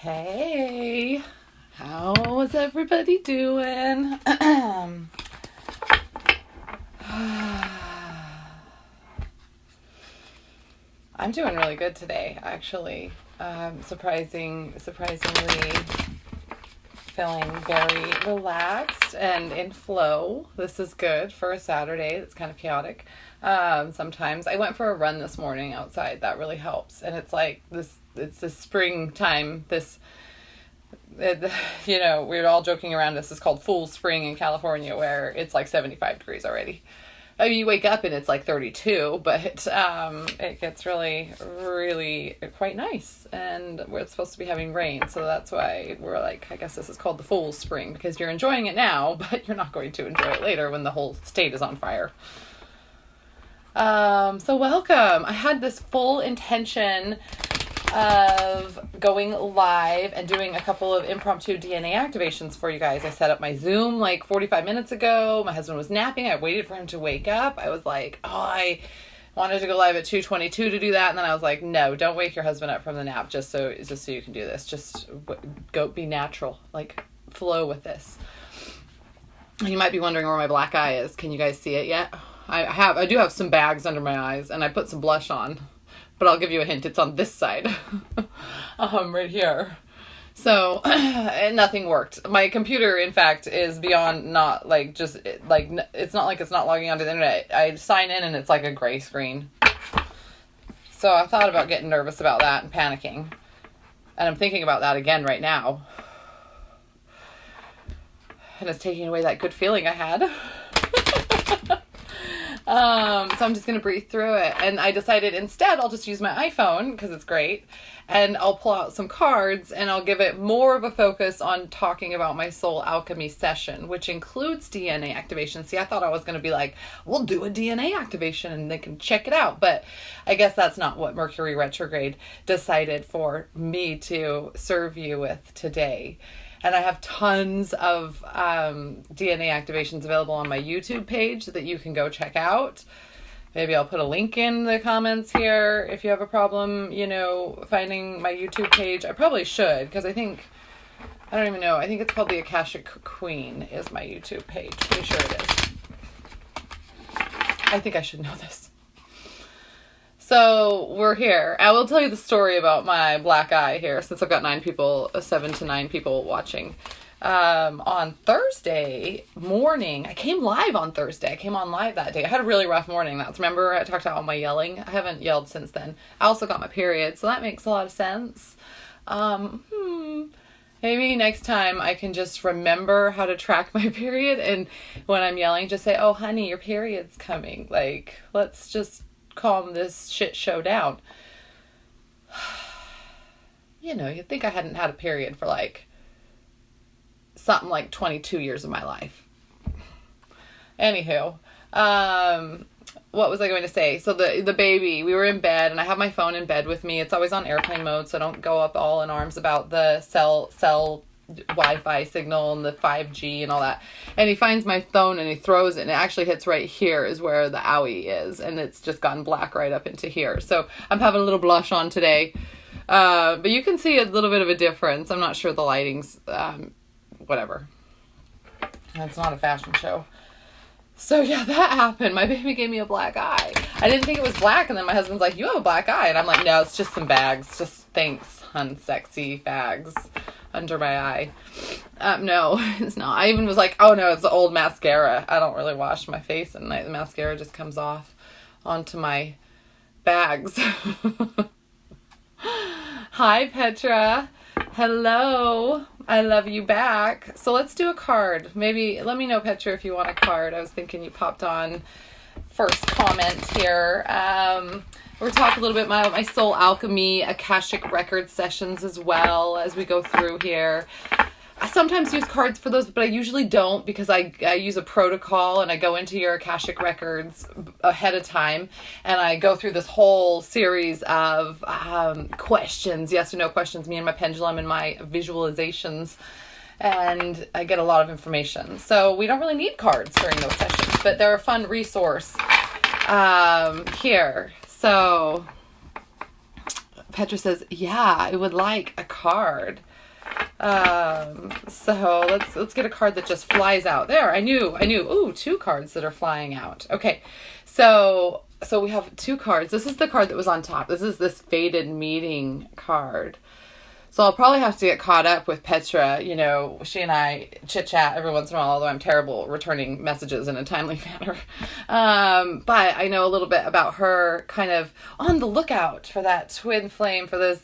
Hey, how's everybody doing? I'm doing really good today, actually. Surprisingly feeling very relaxed and in flow. This is good for a Saturday. It's kind of chaotic. Sometimes I went for a run this morning outside. That really helps. And it's like this, it's the springtime. We were all joking around. This is called full spring in California, where it's like 75 degrees already. I mean, you wake up and it's like 32, but it gets really, really quite nice. And we're supposed to be having rain, so that's why we're like, I guess this is called the full spring, because you're enjoying it now, but you're not going to enjoy it later when the whole state is on fire. So welcome. I had this full intention of going live and doing a couple of impromptu DNA activations for you guys. I set up my Zoom like 45 minutes ago. My husband was napping. I waited for him to wake up. I was like, I wanted to go live at 2:22 to do that. And then I was like, no, don't wake your husband up from the nap just so you can do this. Just go be natural, like flow with this. You might be wondering where my black eye is. Can you guys see it yet? I do have some bags under my eyes, and I put some blush on. But I'll give you a hint. It's on this side. Right here. So, and nothing worked. My computer, in fact, is beyond not like just like, it's not like it's not logging onto the internet. I sign in and it's like a gray screen. So I thought about getting nervous about that and panicking. And I'm thinking about that again right now. And it's taking away that good feeling I had. So I'm just going to breathe through it. And I decided instead I'll just use my iPhone because it's great. And I'll pull out some cards and I'll give it more of a focus on talking about my Soul Alchemy Session, which includes DNA activation. See, I thought I was going to be like, we'll do a DNA activation and they can check it out. But I guess that's not what Mercury retrograde decided for me to serve you with today. And I have tons of DNA activations available on my YouTube page that you can go check out. Maybe I'll put a link in the comments here if you have a problem, finding my YouTube page. I probably should, because I don't even know. I think it's called the Akashic Queen is my YouTube page. Pretty sure it is. I think I should know this. So we're here. I will tell you the story about my black eye here, since I've got 7 to 9 people watching. On Thursday morning, I came live on Thursday. I came on live that day. I had a really rough morning. Remember I talked about all my yelling. I haven't yelled since then. I also got my period, so that makes a lot of sense. Maybe next time I can just remember how to track my period, and when I'm yelling, just say, "Oh, honey, your period's coming." Like, let's just calm this shit show down. You'd think I hadn't had a period for something like 22 years of my life. Anywho, what was I going to say? So the baby, we were in bed, and I have my phone in bed with me. It's always on airplane mode, so I don't go up all in arms about the cell Wi-Fi signal and the 5G and all that. And he finds my phone and he throws it, and it actually hits right here is where the owie is, and it's just gotten black right up into here. So I'm having a little blush on today, but you can see a little bit of a difference. I'm not sure the lighting's whatever. It's not a fashion show. So yeah, that happened. My baby gave me a black eye. I didn't think it was black, and then my husband's like, "You have a black eye," and I'm like, "No, it's just some bags. Just thanks, unsexy bags under my eye." No, it's not. I even was like, "Oh no, it's the old mascara. I don't really wash my face at night. The mascara just comes off onto my bags." Hi, Petra. Hello. I love you back. So let's do a card. Maybe let me know, Petra, if you want a card. I was thinking you popped on first comment here. We're talking a little bit about my Soul Alchemy Akashic Record sessions as well as we go through here. I sometimes use cards for those, but I usually don't, because I use a protocol and I go into your Akashic Records ahead of time, and I go through this whole series of questions, yes or no questions, me and my pendulum and my visualizations, and I get a lot of information. So we don't really need cards during those sessions, but they're a fun resource here. So Petra says, yeah, I would like a card. So let's get a card that just flies out. There, I knew. Ooh, 2 cards that are flying out. Okay. So we have 2 cards. This is the card that was on top. This is this Fated Meeting card. So I'll probably have to get caught up with Petra. You know, she and I chit-chat every once in a while, although I'm terrible returning messages in a timely manner. But I know a little bit about her, kind of on the lookout for that twin flame, for this.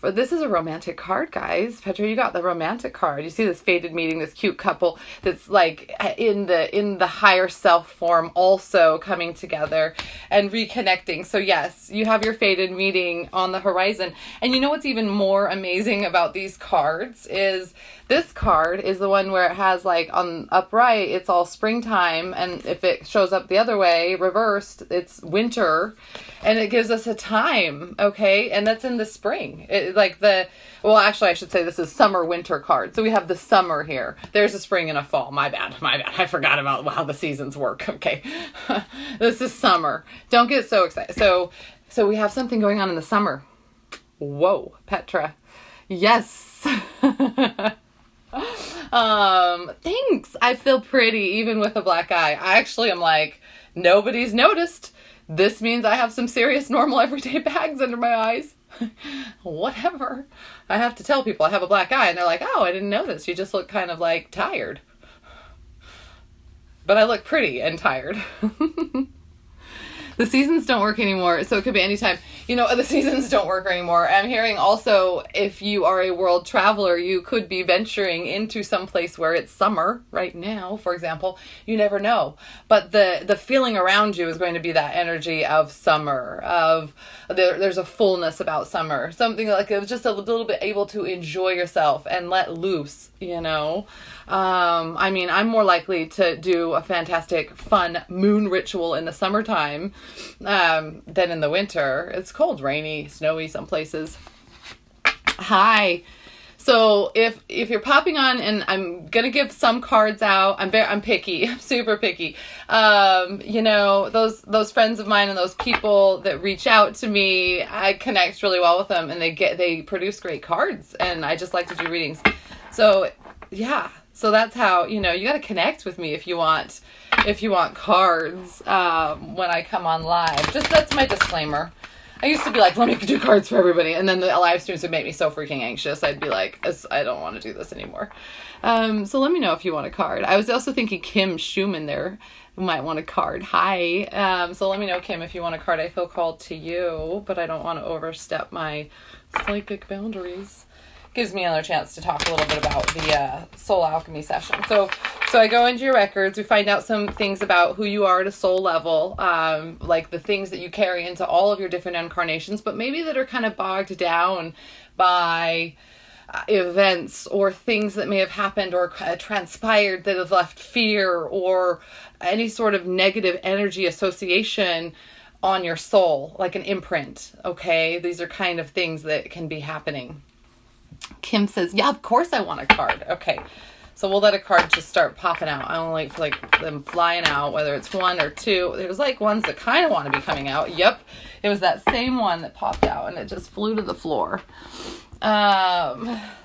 This is a romantic card, guys. Petra, you got the romantic card. You see this fated meeting, this cute couple that's like in the higher self form, also coming together and reconnecting. So yes, you have your fated meeting on the horizon. And you know what's even more amazing about these cards is this card is the one where it has like on upright, it's all springtime. And if it shows up the other way, reversed, it's winter. And it gives us a time, okay? And that's in the spring. Actually, I should say this is summer winter card. So we have the summer here. There's a spring and a fall. My bad. I forgot about how the seasons work. Okay. This is summer. Don't get so excited. So we have something going on in the summer. Whoa, Petra. Yes. Thanks. I feel pretty even with a black eye. I actually am like, nobody's noticed. This means I have some serious normal everyday bags under my eyes. Whatever. I have to tell people I have a black eye and they're like, oh, I didn't notice. You just look kind of like tired. But I look pretty and tired. The seasons don't work anymore, so it could be anytime. You know, the seasons don't work anymore. I'm hearing also, if you are a world traveler, you could be venturing into some place where it's summer right now, for example. You never know. But the feeling around you is going to be that energy of summer, there's a fullness about summer. Something like it was just a little bit able to enjoy yourself and let loose, you know. I'm more likely to do a fantastic, fun moon ritual in the summertime than in the winter. It's cold, rainy, snowy some places. Hi. So if you're popping on, and I'm gonna give some cards out. I'm picky. I'm super picky. You know, those friends of mine and those people that reach out to me, I connect really well with them, and they produce great cards, and I just like to do readings. So yeah. So that's how, you know, you got to connect with me if you want cards when I come on live. Just that's my disclaimer. I used to be like, let me do cards for everybody. And then the live streams would make me so freaking anxious. I'd be like, I don't want to do this anymore. So let me know if you want a card. I was also thinking Kim Schumann there might want a card. Hi. So let me know, Kim, if you want a card. I feel called to you, but I don't want to overstep my psychic boundaries. Gives me another chance to talk a little bit about the Soul Alchemy Session. So I go into your records. We find out some things about who you are at a soul level, like the things that you carry into all of your different incarnations, but maybe that are kind of bogged down by events or things that may have happened or transpired that have left fear or any sort of negative energy association on your soul, like an imprint. Okay, these are kind of things that can be happening. Kim says, yeah, of course I want a card. Okay. So we'll let a card just start popping out. I don't wait for like them flying out, whether it's 1 or 2. There's like ones that kind of want to be coming out. Yep. It was that same one that popped out and it just flew to the floor.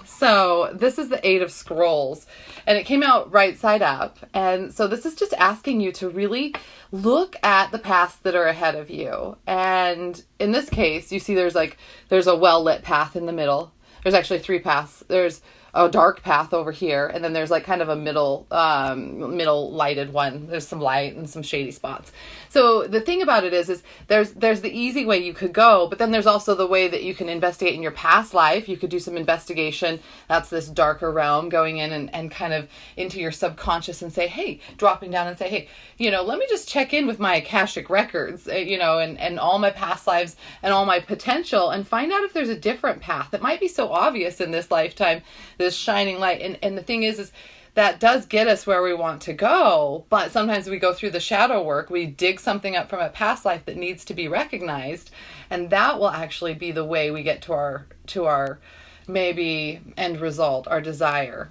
So this is the 8 of Scrolls and it came out right side up. And so this is just asking you to really look at the paths that are ahead of you. And in this case, you see there's a well-lit path in the middle. There's actually 3 paths. There's a dark path over here, and then there's like kind of a middle lighted one. There's some light and some shady spots. So the thing about it is there's the easy way you could go, but then there's also the way that you can investigate in your past life. You could do some investigation. That's this darker realm, going in and kind of into your subconscious and say, hey, dropping down and say, hey, you know, let me just check in with my Akashic records, you know, and all my past lives and all my potential and find out if there's a different path that might be so obvious in this lifetime, this shining light. And the thing is that does get us where we want to go, but sometimes we go through the shadow work. We dig something up from a past life that needs to be recognized, and that will actually be the way we get to our maybe end result, our desire.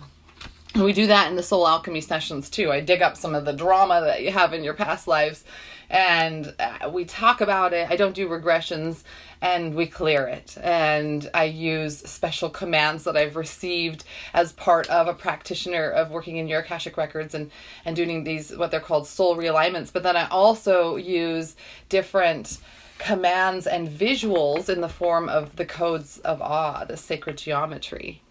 We do that in the Soul Alchemy Sessions too. I dig up some of the drama that you have in your past lives, and we talk about it. I don't do regressions, and we clear it. And I use special commands that I've received as part of a practitioner of working in your Akashic records and doing these, what they're called soul realignments. But then I also use different commands and visuals in the form of the codes of awe, the sacred geometry.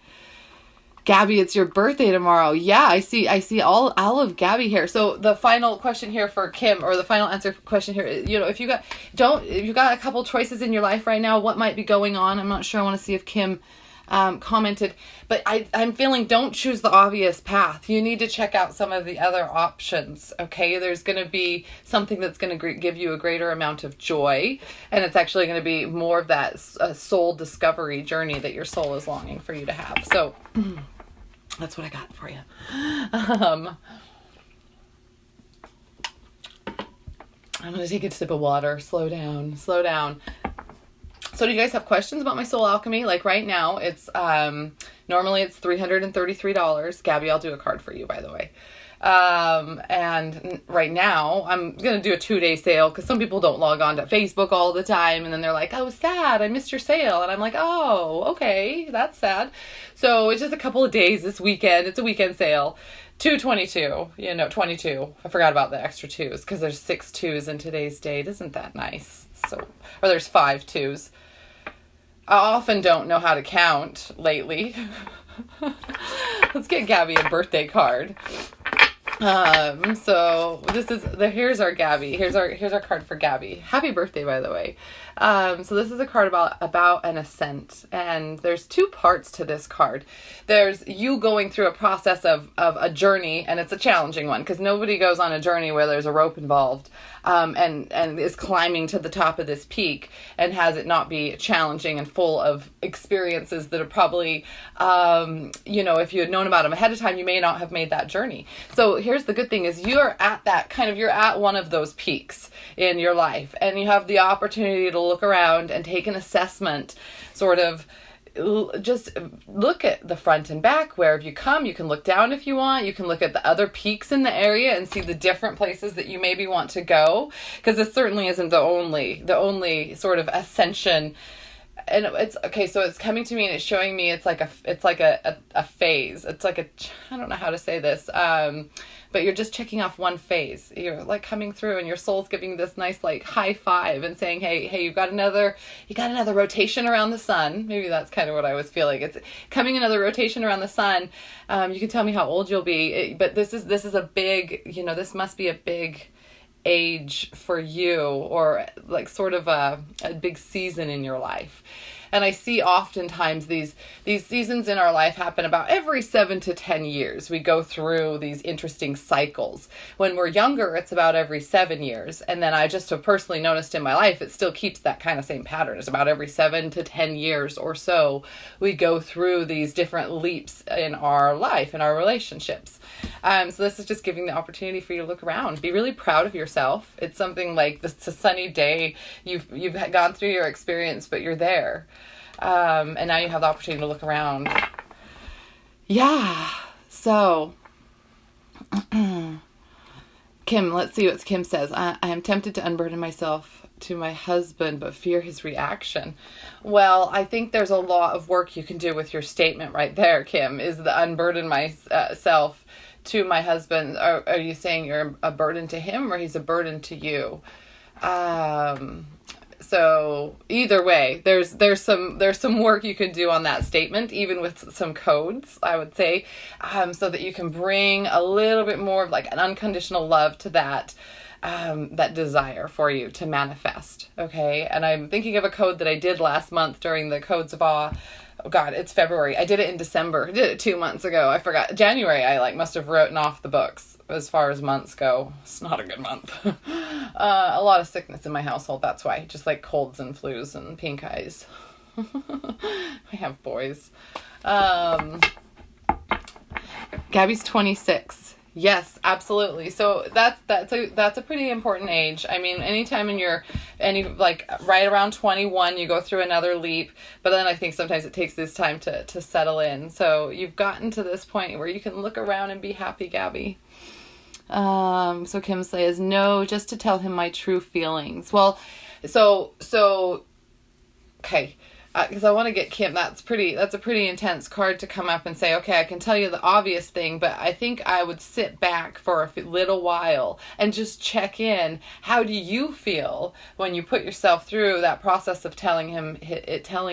Gabby, it's your birthday tomorrow. Yeah, I see all of Gabby here. So the final question here for Kim, or the final answer question here, if you got a couple choices in your life right now, what might be going on? I'm not sure. I want to see if Kim commented, but I'm feeling don't choose the obvious path. You need to check out some of the other options. Okay, there's going to be something that's going to give you a greater amount of joy, and it's actually going to be more of that soul discovery journey that your soul is longing for you to have. So that's what I got for you. I'm going to take a sip of water. Slow down. So do you guys have questions about my Soul Alchemy? Like right now, it's normally it's $333. Gabby, I'll do a card for you, by the way. And right now I'm going to do a 2-day sale because some people don't log on to Facebook all the time. And then they're like, oh, sad, I missed your sale. And I'm like, oh, okay, that's sad. So it's just a couple of days this weekend. It's a weekend sale. 222, 22. I forgot about the extra 2s because there's 6 2s in today's date. Isn't that nice? Or there's 5 2s. I often don't know how to count lately. Let's get Gabby a birthday card. So here's our Gabby. Here's our card for Gabby. Happy birthday, by the way. So this is a card about an ascent, and there's 2 parts to this card. There's you going through a process of a journey, and it's a challenging one because nobody goes on a journey where there's a rope involved, and is climbing to the top of this peak and has it not be challenging and full of experiences that are probably, if you had known about them ahead of time, you may not have made that journey. So here's the good thing is you're at one of those peaks in your life, and you have the opportunity to look around and take an assessment, sort of just look at the front and back. Where have you come? You can look down if you want. You can look at the other peaks in the area and see the different places that you maybe want to go, because this certainly isn't the only sort of ascension. And it's okay. So it's coming to me and it's showing me it's like a phase. It's like I don't know how to say this. But you're just checking off one phase. You're like coming through and your soul's giving this nice like high five and saying, hey, you got another rotation around the sun. Maybe that's kind of what I was feeling. It's coming another rotation around the sun. You can tell me how old you'll be, but this is a big, this must be a big age for you, or like sort of a big season in your life. And I see oftentimes these seasons in our life happen about every 7 to 10 years. We go through these interesting cycles. When we're younger, it's about every 7 years. And then I just have personally noticed in my life, it still keeps that kind of same pattern. It's about every 7 to 10 years or so, we go through these different leaps in our life, in our relationships. So this is just giving the opportunity for you to look around. Be really proud of yourself. It's something like it's a sunny day. You've gone through your experience, but you're there. And now you have the opportunity to look around. Yeah. So, Kim, let's see what Kim says. I am tempted to unburden myself to my husband, but fear his reaction. Well, I think there's a lot of work you can do with your statement right there, Kim, is the unburden myself to my husband. Are you saying you're a burden to him, or he's a burden to you? So either way, there's some work you can do on that statement, even with some codes, I would say, so that you can bring a little bit more of like an unconditional love to that desire for you to manifest. Okay. And I'm thinking of a code that I did last month during the Codes of Awe. Oh God, it's February. I did it in December. I did it 2 months ago. I forgot. January, I must have written off the books as far as months go. It's not a good month. A lot of sickness in my household. That's why. Just like colds and flus and pink eyes. I have boys. Gabby's 26. Yes, absolutely. So that's a pretty important age. I mean, anytime like right around 21, you go through another leap, but then I think sometimes it takes this time to settle in. So you've gotten to this point where you can look around and be happy, Gabby. So Kim says, no, just to tell him my true feelings. Well, so okay. Because I want to get Kim, that's a pretty intense card to come up and say, okay, I can tell you the obvious thing, but I think I would sit back for a little while and just check in. How do you feel when you put yourself through that process of telling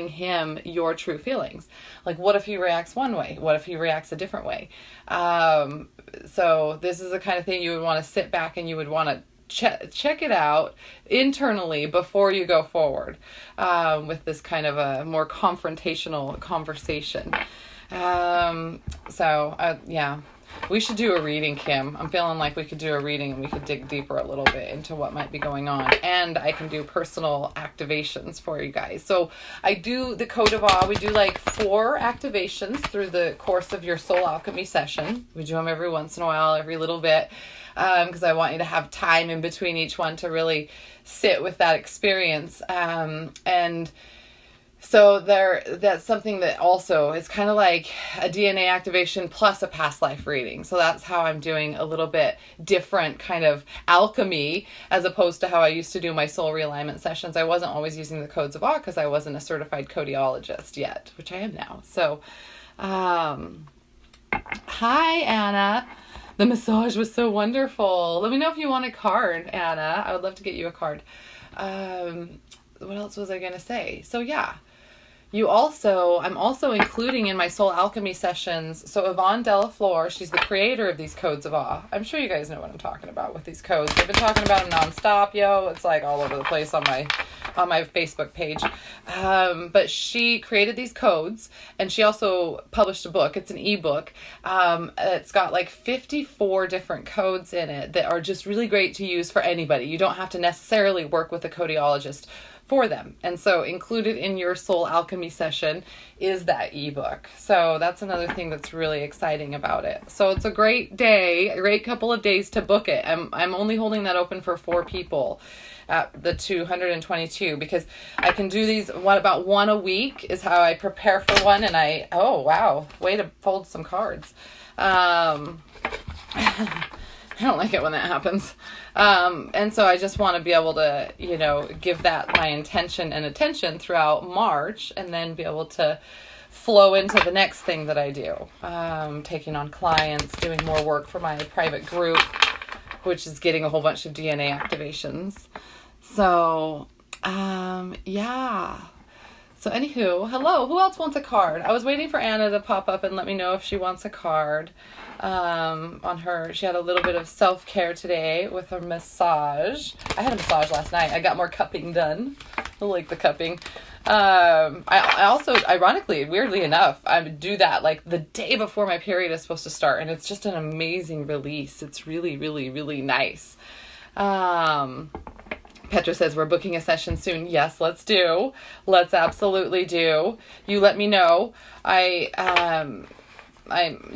him your true feelings? Like, what if he reacts one way? What if he reacts a different way? So this is the kind of thing you would want to sit back and you would want to check it out internally before you go forward with this kind of a more confrontational conversation. Yeah, we should do a reading, Kim. I'm feeling like we could do a reading and we could dig deeper a little bit into what might be going on. And I can do personal activations for you guys. So I do the Code of Awe. We do like 4 activations through the course of your Soul Alchemy session. We do them every once in a while, every little bit. Because I want you to have time in between each one to really sit with that experience. And so that's something that also is kind of like a DNA activation plus a past life reading. So that's how I'm doing a little bit different kind of alchemy as opposed to how I used to do my soul realignment sessions. I wasn't always using the codes of awe because I wasn't a certified codiologist yet, which I am now. So, hi, Anna. The massage was so wonderful. Let me know if you want a card, Anna. I would love to get you a card. What else was I going to say? So yeah, I'm also including in my Soul Alchemy sessions. So Yvonne Delafleur, she's the creator of these codes of awe. I'm sure you guys know what I'm talking about with these codes. I've been talking about them nonstop, yo. It's like all over the place on my Facebook page. But she created these codes and she also published a book. It's an ebook. It's got like 54 different codes in it that are just really great to use for anybody. You don't have to necessarily work with a codiologist for them. And so included in your Soul Alchemy session is that ebook. So that's another thing that's really exciting about it. So it's a great couple of days to book it. I'm only holding that open for 4 people at the 222 because I can do these about one a week is how I prepare for one. And oh wow, way to fold some cards. I don't like it when that happens. And so I just want to be able to, give that my intention and attention throughout March and then be able to flow into the next thing that I do. Taking on clients, doing more work for my private group, which is getting a whole bunch of DNA activations. So, yeah. So anywho, hello, who else wants a card? I was waiting for Anna to pop up and let me know if she wants a card. On her, she had a little bit of self-care today with her massage. I had a massage last night. I got more cupping done. I like the cupping. I also, ironically, weirdly enough, I do that like the day before my period is supposed to start, and it's just an amazing release. It's really, really, really nice. Petra says we're booking a session soon. Yes, let's do. Let's absolutely do. You let me know.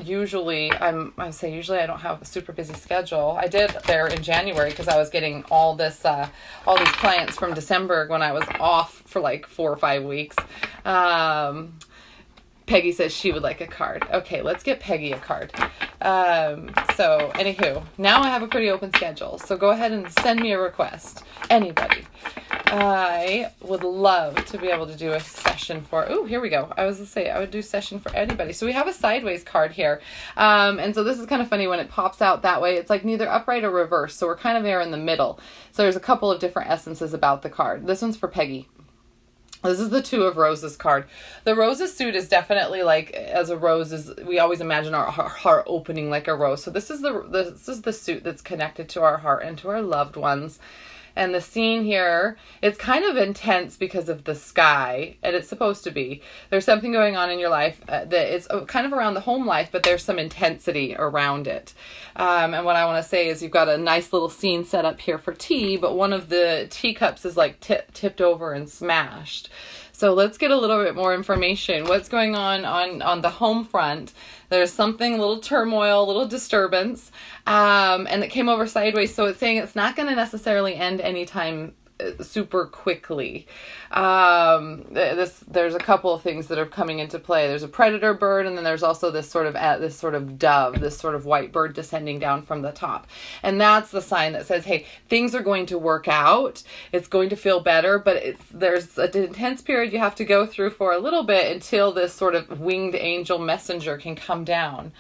Usually I don't have a super busy schedule. I did there in January because I was getting all these clients from December when I was off for like 4 or 5 weeks. Peggy says she would like a card. Okay, let's get Peggy a card. So anywho, now I have a pretty open schedule. So go ahead and send me a request. Anybody. I would love to be able to do a session here we go. I was going to say I would do session for anybody. So we have a sideways card here. And so this is kind of funny when it pops out that way. It's like neither upright or reverse. So we're kind of there in the middle. So there's a couple of different essences about the card. This one's for Peggy. This is the 2 of Roses card. The Roses suit is definitely like, as a rose we always imagine our heart opening like a rose. So this is the suit that's connected to our heart and to our loved ones. And the scene here, it's kind of intense because of the sky, and it's supposed to be. There's something going on in your life that it's kind of around the home life, but there's some intensity around it. And what I want to say is you've got a nice little scene set up here for tea, but one of the teacups is like tipped over and smashed. So let's get a little bit more information. What's going on the home front? There's something, a little turmoil, a little disturbance, and it came over sideways. So it's saying it's not going to necessarily end anytime super quickly. There's a couple of things that are coming into play. There's a predator bird, and then there's also this sort of dove, this sort of white bird descending down from the top. And that's the sign that says, hey, things are going to work out. It's going to feel better, but there's an intense period you have to go through for a little bit until this sort of winged angel messenger can come down.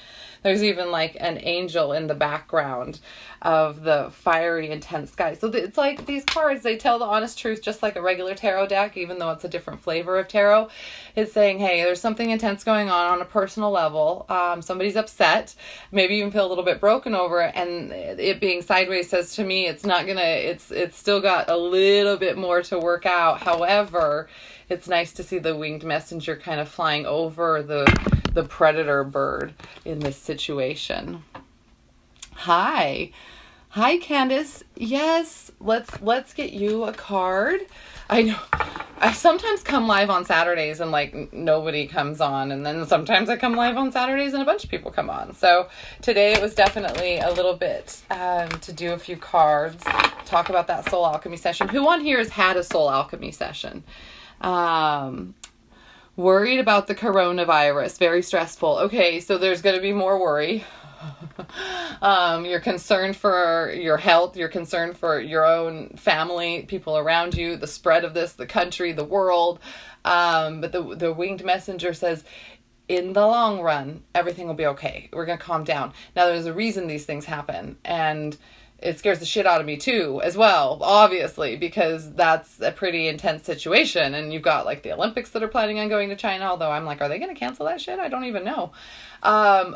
There's even like an angel in the background of the fiery, intense sky. So it's like these cards, they tell the honest truth, just like a regular tarot deck, even though it's a different flavor of tarot. It's saying, hey, there's something intense going on a personal level. Somebody's upset, maybe even feel a little bit broken over it. And it being sideways says to me, it's still got a little bit more to work out. However, it's nice to see the winged messenger kind of flying over the predator bird in this situation. Hi, Candace. Yes, let's get you a card. I know I sometimes come live on Saturdays and like nobody comes on, and then sometimes I come live on Saturdays and a bunch of people come on. So today it was definitely a little bit to do a few cards, talk about that soul alchemy session. Who on here has had a soul alchemy session? Worried about the coronavirus, very stressful. Okay, so there's going to be more worry. You're concerned for your health, you're concerned for your own family, people around you, the spread of this, the country, the world. But the winged messenger says, in the long run, everything will be okay. We're going to calm down. Now, there's a reason these things happen, and it scares the shit out of me too, as well, obviously, because that's a pretty intense situation. And you've got like the Olympics that are planning on going to China, although I'm like, are they going to cancel that shit? I don't even know.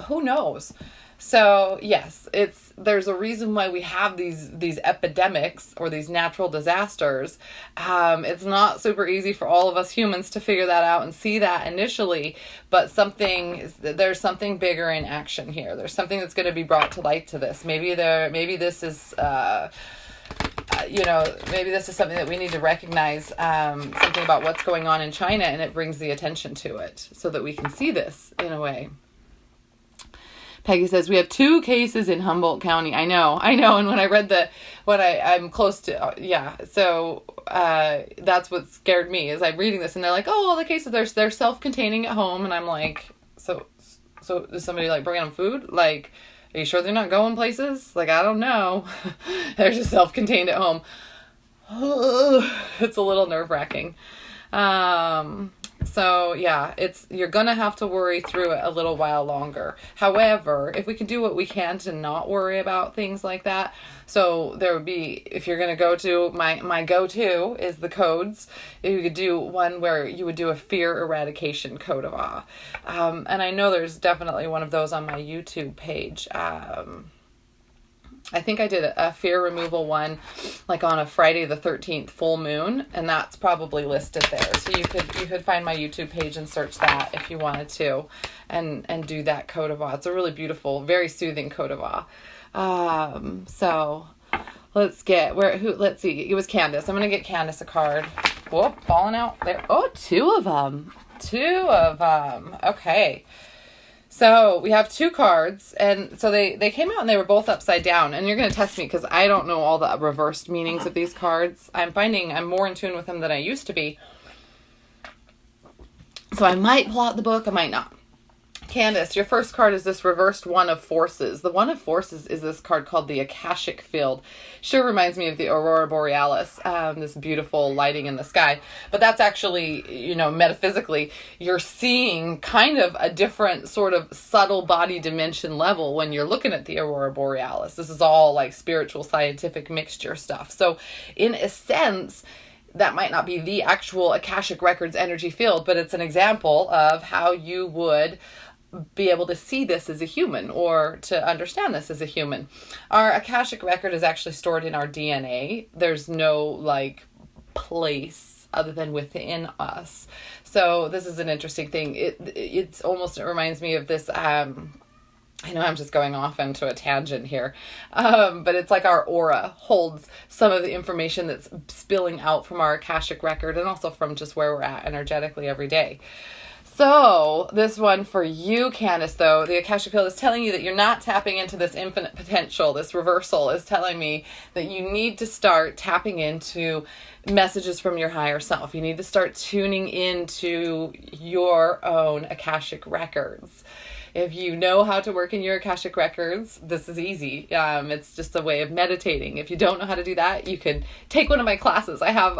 Who knows? So yes, there's a reason why we have these epidemics or these natural disasters. It's not super easy for all of us humans to figure that out and see that initially, but there's something bigger in action here. There's something that's going to be brought to light to this. Maybe this is maybe this is something that we need to recognize, something about what's going on in China, and it brings the attention to it so that we can see this in a way. Peggy says, we have 2 cases in Humboldt County. I know. And when I read I'm close to, yeah. So, that's what scared me is I'm reading this and they're like, oh, all the cases, they're self-containing at home. And I'm like, so is somebody like bringing them food? Like, are you sure they're not going places? Like, I don't know. They're just self-contained at home. It's a little nerve-wracking. So yeah, you're gonna have to worry through it a little while longer. However, if we can do what we can to not worry about things like that, so there would be, if you're gonna go to my go-to is the codes. You could do one where you would do a fear eradication code of awe, and I know there's definitely one of those on my YouTube page. I think I did a fear removal one like on a Friday the 13th full moon, and that's probably listed there. So you could find my YouTube page and search that if you wanted to and do that code of awe. It's a really beautiful, very soothing code of awe. So let's see. It was Candace. I'm going to get Candace a card. Whoop, falling out there. Oh, 2 of them. 2 of them. Okay. So we have 2 cards, and so they came out and they were both upside down, and you're going to test me because I don't know all the reversed meanings of these cards. I'm finding I'm more in tune with them than I used to be. So I might pull out the book, I might not. Candace, your first card is this reversed One of Forces. The One of Forces is this card called the Akashic Field. Sure reminds me of the Aurora Borealis, this beautiful lighting in the sky. But that's actually, metaphysically, you're seeing kind of a different sort of subtle body dimension level when you're looking at the Aurora Borealis. This is all like spiritual, scientific mixture stuff. So in a sense, that might not be the actual Akashic Records energy field, but it's an example of how you would be able to see this as a human or to understand this as a human. Our Akashic record is actually stored in our DNA. There's no place other than within us. So this is an interesting thing. It reminds me of this I know I'm just going off into a tangent here, but it's like our aura holds some of the information that's spilling out from our Akashic record and also from just where we're at energetically every day. So this one for you, Candace, though, the Akashic Field is telling you that you're not tapping into this infinite potential. This reversal is telling me that you need to start tapping into messages from your higher self. You need to start tuning into your own Akashic records. If you know how to work in your Akashic records, this is easy. It's just a way of meditating. If you don't know how to do that, you can take one of my classes. I have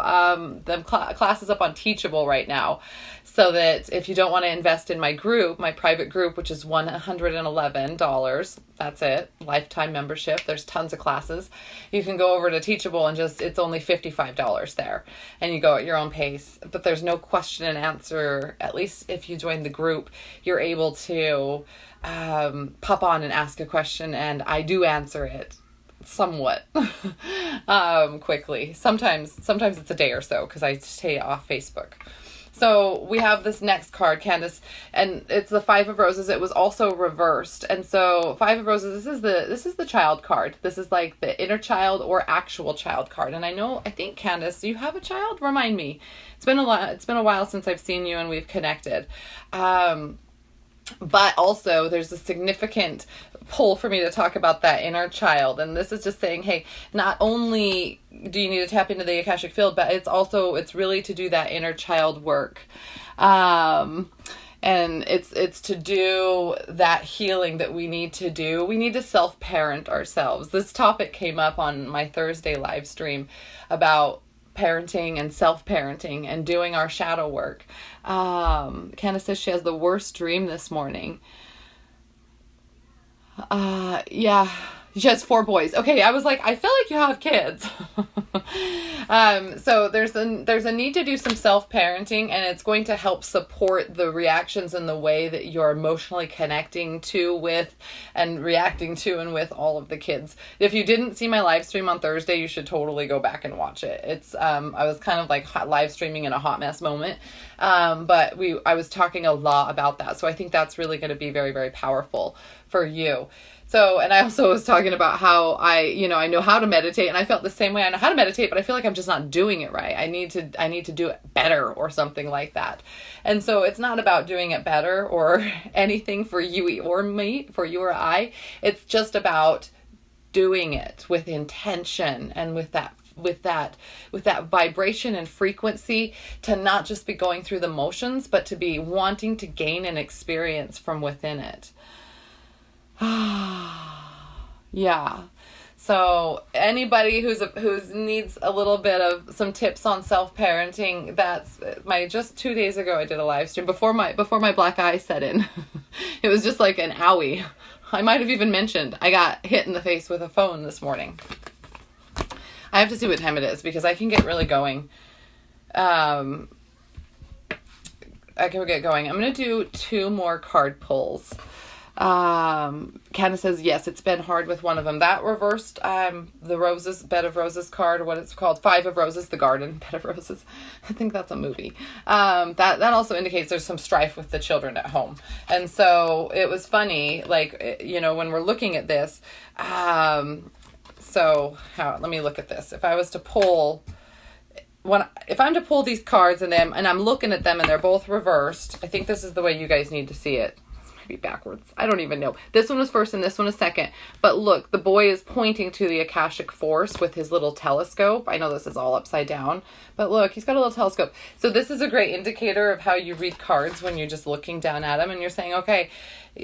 classes up on Teachable right now, so that if you don't want to invest in my group, my private group, which is $111, that's it, lifetime membership. There's tons of classes. You can go over to Teachable and it's only $55 there, and you go at your own pace. But there's no question and answer. At least if you join the group, you're able to pop on and ask a question, and I do answer it somewhat quickly. Sometimes it's a day or so because I stay off Facebook. So we have this next card, Candace, and it's the Five of Roses. It was also reversed. And so Five of Roses, this is the child card. This is like the inner child or actual child card. And I think Candace, you have a child? Remind me. It's been a while since I've seen you and we've connected. But also there's a significant pull for me to talk about that inner child. And this is just saying, hey, not only do you need to tap into the Akashic field, but it's really to do that inner child work. And it's to do that healing that we need to do. We need to self-parent ourselves. This topic came up on my Thursday live stream about parenting and self-parenting and doing our shadow work. Candace says she has the worst dream this morning. Yeah, she has 4 boys. Okay, I was like, I feel like you have kids. So there's a need to do some self-parenting, and it's going to help support the reactions and the way that you're emotionally connecting to, with, and reacting to and with all of the kids. If you didn't see my live stream on Thursday, you should totally go back and watch it. It's I was kind of like live streaming in a hot mess moment, but I was talking a lot about that. So I think that's really going to be very, very powerful for you. So, and I also was talking about how I know how to meditate, and I felt the same way. I know how to meditate, but I feel like I'm just not doing it right. I need to do it better or something like that. And so it's not about doing it better or anything for you or me, for you or I. It's just about doing it with intention and with that vibration and frequency, to not just be going through the motions, but to be wanting to gain an experience from within it. Yeah. So anybody who's needs a little bit of some tips on self-parenting, that's just 2 days ago I did a live stream before my black eye set in. It was just like an owie. I might have even mentioned I got hit in the face with a phone this morning. I have to see what time it is because I can get really going. I can get going. I'm going to do 2 more card pulls. Candace says, yes, it's been hard with one of them. That reversed, the roses, bed of roses card, or what it's called, 5 of roses, the garden, bed of roses. I think that's a movie. That also indicates there's some strife with the children at home. And so it was funny, like, when we're looking at this, let me look at this. If I'm to pull these cards and I'm looking at them and they're both reversed, I think this is the way you guys need to see it. Be backwards. I don't even know. This one was first and this one is second. But look, the boy is pointing to the Akashic force with his little telescope. I know this is all upside down, but look, he's got a little telescope. So this is a great indicator of how you read cards when you're just looking down at them and you're saying, okay,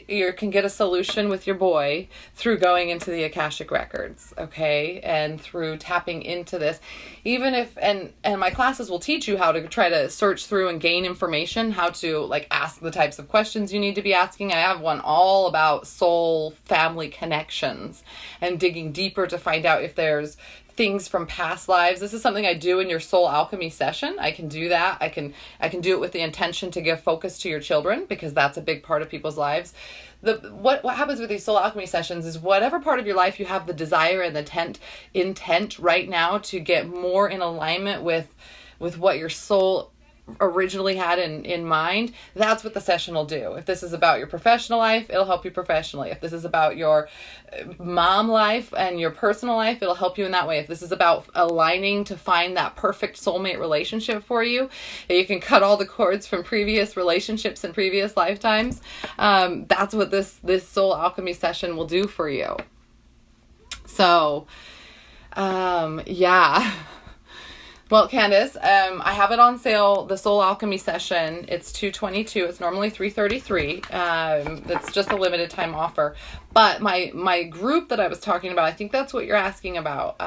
you can get a solution with your boy through going into the Akashic records, okay, and through tapping into this. Even if, and my classes will teach you how to try to search through and gain information, how to like ask the types of questions you need to be asking. I have one all about soul family connections and digging deeper to find out if there's things from past lives. This is something I do in your Soul Alchemy Session. I can do that. I can do it with the intention to give focus to your children, because that's a big part of people's lives. What happens with these Soul Alchemy Sessions is whatever part of your life you have the desire and the intent right now to get more in alignment with what your soul originally had in mind, that's what the session will do. If this is about your professional life, it'll help you professionally. If this is about your mom life and your personal life, it'll help you in that way. If this is about aligning to find that perfect soulmate relationship for you, that you can cut all the cords from previous relationships and previous lifetimes, that's what this Soul Alchemy session will do for you. So, yeah. Well, Candace, I have it on sale, the Soul Alchemy session. It's $222. It's normally $333. It's just a limited time offer. But my group that I was talking about, I think that's what you're asking about.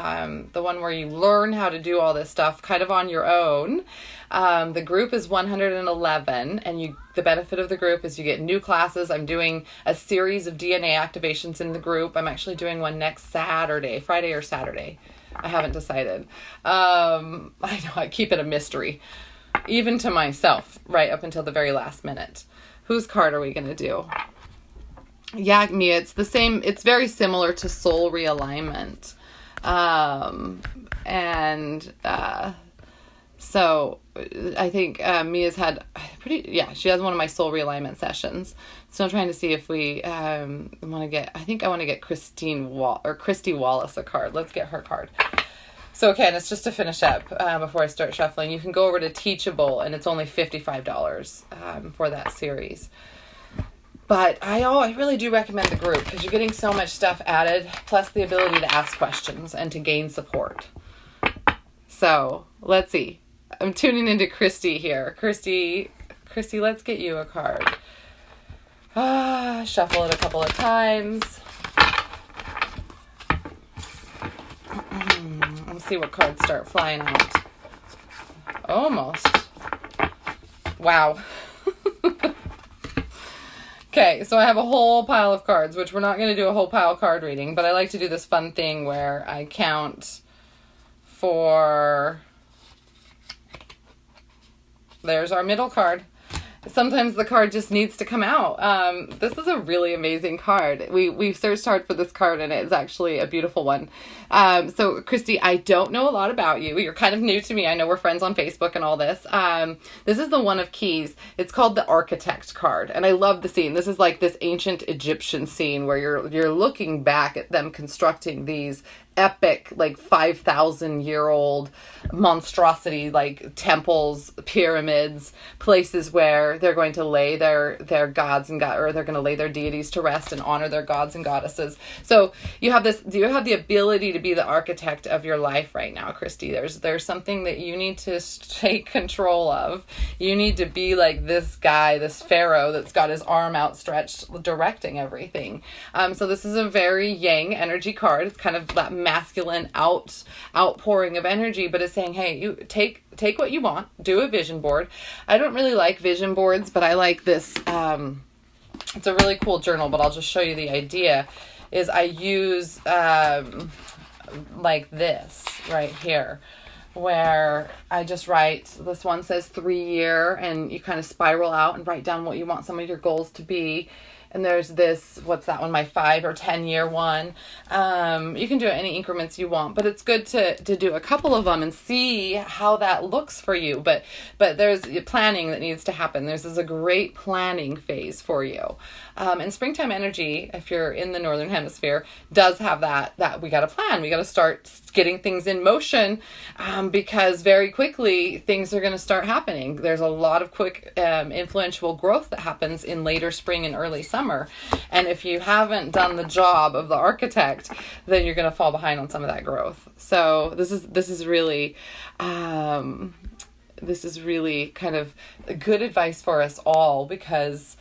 The one where you learn how to do all this stuff kind of on your own. The group is $111, and the benefit of the group is you get new classes. I'm doing a series of DNA activations in the group. I'm actually doing one next Saturday, Friday or Saturday. I haven't decided. I know I keep it a mystery, even to myself, right up until the very last minute. Whose card are we going to do? Yeah, Mia, it's the same. It's very similar to soul realignment. So I think Mia's had she has one of my soul realignment sessions. So I'm trying to see if we I want to get Christy Wallace a card. Let's get her card. So Candace, just to finish up before I start shuffling, you can go over to Teachable, and it's only $55 for that series. But I really do recommend the group because you're getting so much stuff added, plus the ability to ask questions and to gain support. So let's see. I'm tuning into Christy here. Christy, let's get you a card. Shuffle it a couple of times. Let's see what cards start flying out. Almost. Wow. Okay, so I have a whole pile of cards, which we're not going to do a whole pile card reading, but I like to do this fun thing where I count for... There's our middle card. Sometimes the card just needs to come out. This is a really amazing card. We've searched hard for this card, and it's actually a beautiful one. So Christy, I don't know a lot about you. You're kind of new to me. I know we're friends on Facebook and all this. This is the One of Keys. It's called the Architect card, and I love the scene. This is like this ancient Egyptian scene where you're looking back at them constructing these epic, like 5,000-year-old monstrosity, like temples, pyramids, places where they're going to lay their gods and or they're going to lay their deities to rest and honor their gods and goddesses. So you have the ability to be the architect of your life right now, Christy. There's something that you need to take control of. You need to be like this guy, this pharaoh that's got his arm outstretched, directing everything. So this is a very yang energy card. It's kind of that masculine outpouring of energy, but it's saying, hey, you take what you want, do a vision board. I don't really like vision boards, but I like this. It's a really cool journal, but I'll just show you the idea. Is I use like this right here, where I just write, this one says 3 year, and you kind of spiral out and write down what you want some of your goals to be. And there's this, what's that one, my 5 or 10 year one. You can do it any increments you want, but it's good to do a couple of them and see how that looks for you. But there's planning that needs to happen. This is a great planning phase for you. And springtime energy, if you're in the Northern Hemisphere, does have that we got to plan. We got to start getting things in motion, because very quickly things are going to start happening. There's a lot of quick, influential growth that happens in later spring and early summer. And if you haven't done the job of the architect, then you're going to fall behind on some of that growth. So this is really kind of good advice for us all, because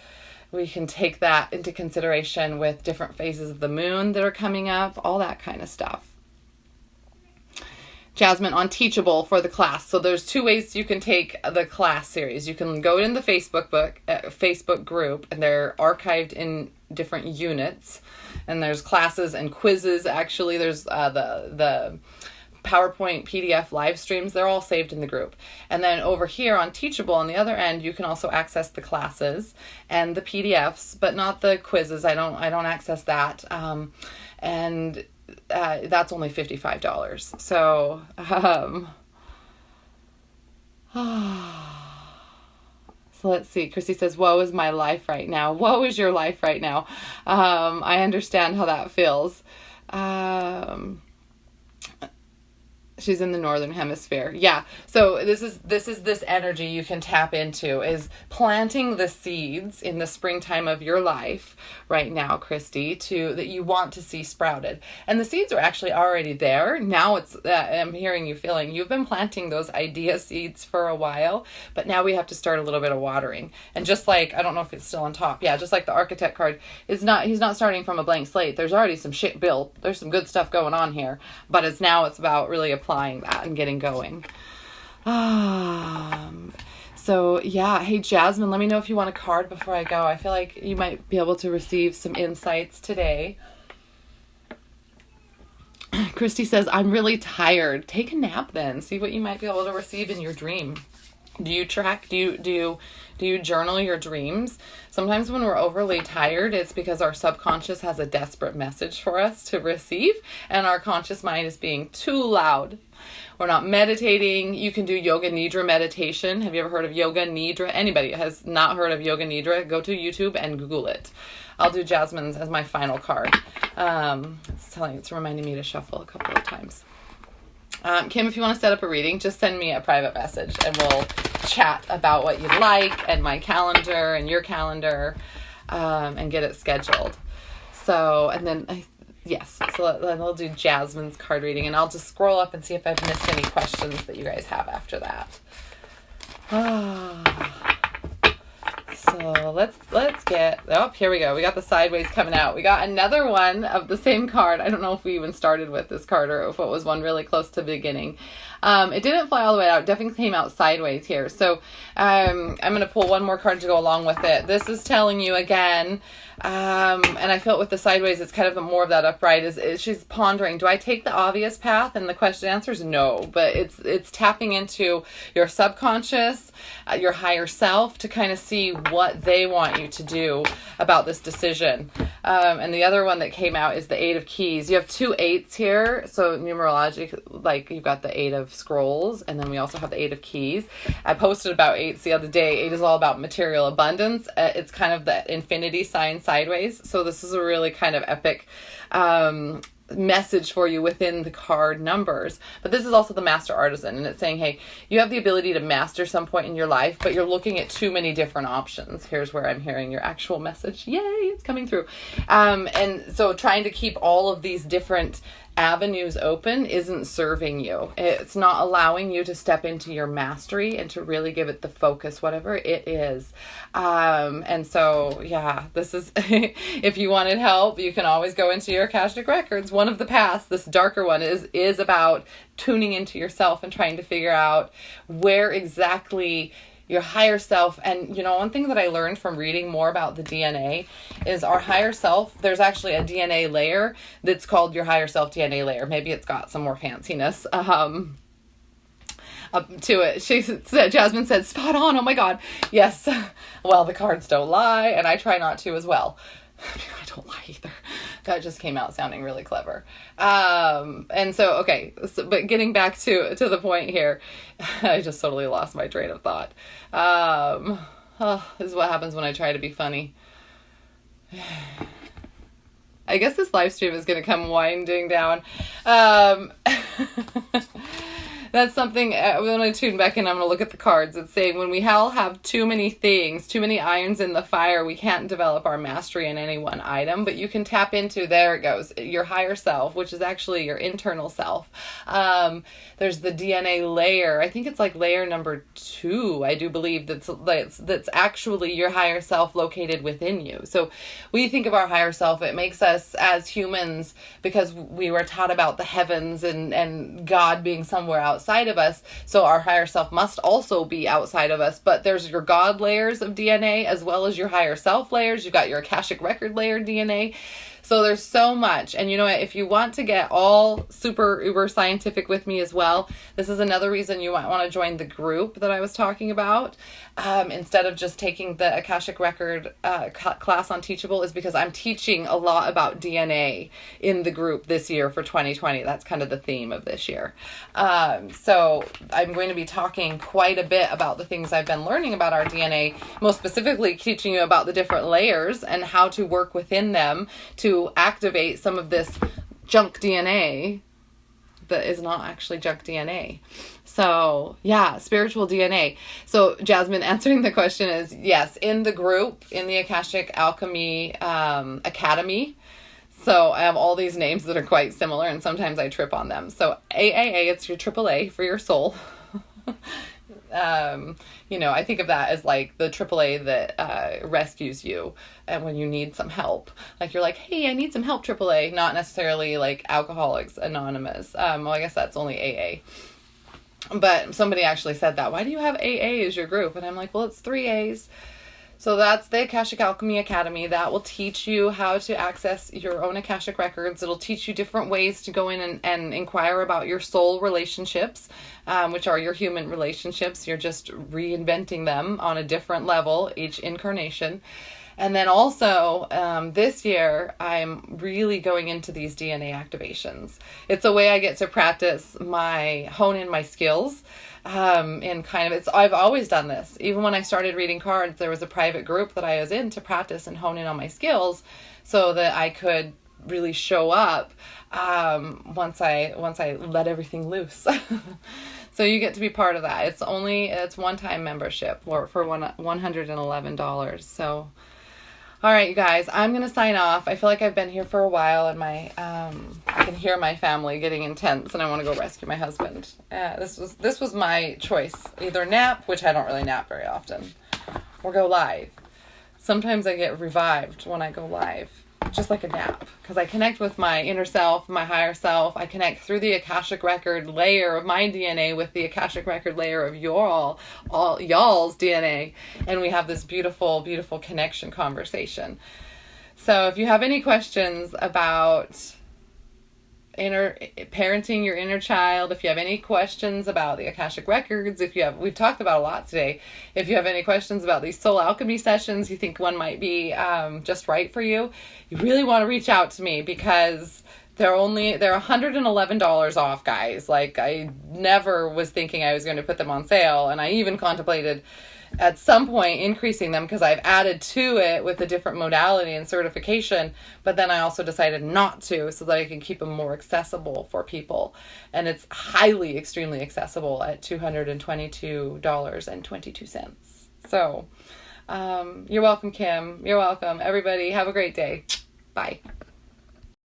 we can take that into consideration with different phases of the moon that are coming up, all that kind of stuff. Jasmine, on Teachable for the class. So there's 2 ways you can take the class series. You can go in the Facebook group, and they're archived in different units. And there's classes and quizzes. Actually, there's the PowerPoint, PDF live streams. They're all saved in the group. And then over here on Teachable, on the other end, you can also access the classes and the PDFs, but not the quizzes. I don't access that. And that's only $55. So, So let's see. Chrissy says, woe is my life right now. Woe is your life right now. I understand how that feels. She's in the northern hemisphere. Yeah. So this is this energy you can tap into, is planting the seeds in the springtime of your life right now, Christy, that you want to see sprouted. And the seeds are actually already there. Now it's, I'm hearing you feeling, you've been planting those idea seeds for a while, but now we have to start a little bit of watering. And just like, I don't know if it's still on top. Yeah. Just like the architect card he's not starting from a blank slate. There's already some shit built. There's some good stuff going on here, but it's about really applying that and getting going. So yeah. Hey, Jasmine, let me know if you want a card before I go. I feel like you might be able to receive some insights today. Christy says, I'm really tired. Take a nap then. See what you might be able to receive in your dream. Do you track? Do you journal your dreams? Sometimes when we're overly tired, it's because our subconscious has a desperate message for us to receive, and our conscious mind is being too loud. We're not meditating. You can do Yoga Nidra meditation. Have you ever heard of Yoga Nidra? Anybody has not heard of Yoga Nidra, go to YouTube and Google it. I'll do Jasmine's as my final card. It's reminding me to shuffle a couple of times. Kim, if you want to set up a reading, just send me a private message and we'll chat about what you'd like, and my calendar and your calendar, and get it scheduled. So, and then, yes, so then I'll do Jasmine's card reading, and I'll just scroll up and see if I've missed any questions that you guys have after that. So let's get, here we go. We got the sideways coming out. We got another one of the same card. I don't know if we even started with this card or if it was one really close to the beginning. It didn't fly all the way out. It definitely came out sideways here. So I'm going to pull one more card to go along with it. This is telling you again, and I felt with the sideways, it's kind of more of that upright, is she's pondering, do I take the obvious path? And the answer is no, but it's tapping into your subconscious, your higher self, to kind of see what they want you to do about this decision. And the other one that came out is the 8 of Keys. You have 2 8s here. So numerologic, like you've got the 8 of Scrolls, and then we also have the 8 of Keys. I posted about 8s the other day. 8 is all about material abundance. It's kind of the infinity sign sideways. So this is a really kind of epic message for you within the card numbers. But this is also the master artisan, and it's saying, hey, you have the ability to master some point in your life, but you're looking at too many different options. Here's where I'm hearing your actual message. Yay, it's coming through. And so trying to keep all of these different avenues open isn't serving you. It's not allowing you to step into your mastery and to really give it the focus, whatever it is. And so, yeah, this is, if you wanted help, you can always go into your Akashic Records. One of the paths, this darker one, is about tuning into yourself and trying to figure out where exactly your higher self. And one thing that I learned from reading more about the DNA is our higher self, there's actually a DNA layer that's called your higher self DNA layer. Maybe it's got some more fanciness up to it. Jasmine said, spot on. Oh my God. Yes. Well, the cards don't lie, and I try not to as well. I don't lie either. That just came out sounding really clever. And so, okay. But getting back to the point here, I just totally lost my train of thought. This is what happens when I try to be funny. I guess this live stream is going to come winding down. That's something, I'm going to tune back in. I'm going to look at the cards. It's saying when we all have too many things, too many irons in the fire, we can't develop our mastery in any one item, but you can tap into, there it goes, your higher self, which is actually your internal self. There's the DNA layer. I think it's like layer number 2, I do believe, that's actually your higher self located within you. So when you think of our higher self, it makes us as humans, because we were taught about the heavens and God being somewhere outside of us. So our higher self must also be outside of us. But there's your God layers of DNA as well as your higher self layers. You've got your Akashic Record layer DNA. So there's so much. And you know what? If you want to get all super uber scientific with me as well, this is another reason you might want to join the group that I was talking about. Instead of just taking the Akashic Record class on Teachable, is because I'm teaching a lot about DNA in the group this year for 2020. That's kind of the theme of this year. So I'm going to be talking quite a bit about the things I've been learning about our DNA, most specifically teaching you about the different layers and how to work within them to activate some of this junk DNA that is not actually junk DNA. So yeah, spiritual DNA. So Jasmine, answering the question is yes, in the group, in the Akashic Alchemy Academy. So I have all these names that are quite similar, and sometimes I trip on them. So AAA, it's your AAA for your soul. I think of that as like the AAA that rescues you and when you need some help. Like you're like, hey, I need some help, AAA. Not necessarily like Alcoholics Anonymous. Well, I guess that's only AA. But somebody actually said that. Why do you have AA as your group? And I'm like, well, it's 3 A's. So that's the Akashic Alchemy Academy. That will teach you how to access your own Akashic records. It'll teach you different ways to go in and inquire about your soul relationships, which are your human relationships. You're just reinventing them on a different level each incarnation. And then also, this year, I'm really going into these DNA activations. It's a way I get to practice hone in my skills. I've always done this. Even when I started reading cards, there was a private group that I was in to practice and hone in on my skills so that I could really show up, once I let everything loose. So you get to be part of that. It's one-time membership for $111. So, all right, you guys, I'm going to sign off. I feel like I've been here for a while and I can hear my family getting intense and I want to go rescue my husband. This was my choice. Either nap, which I don't really nap very often, or go live. Sometimes I get revived when I go live, just like a nap, because I connect with my inner self, my higher self. I connect through the Akashic record layer of my DNA with the Akashic record layer of y'all's DNA, and we have this beautiful, beautiful connection conversation. So if you have any questions about parenting your inner child, if you have any questions about the Akashic records, we've talked about a lot today. If you have any questions about these soul alchemy sessions, you think one might be just right for you, you really want to reach out to me because they're $111 off, guys. Like, I never was thinking I was going to put them on sale, and I even contemplated at some point increasing them because I've added to it with a different modality and certification, but then I also decided not to so that I can keep them more accessible for people. And it's extremely accessible at $222.22. So you're welcome, Kim. You're welcome. Everybody, have a great day. Bye.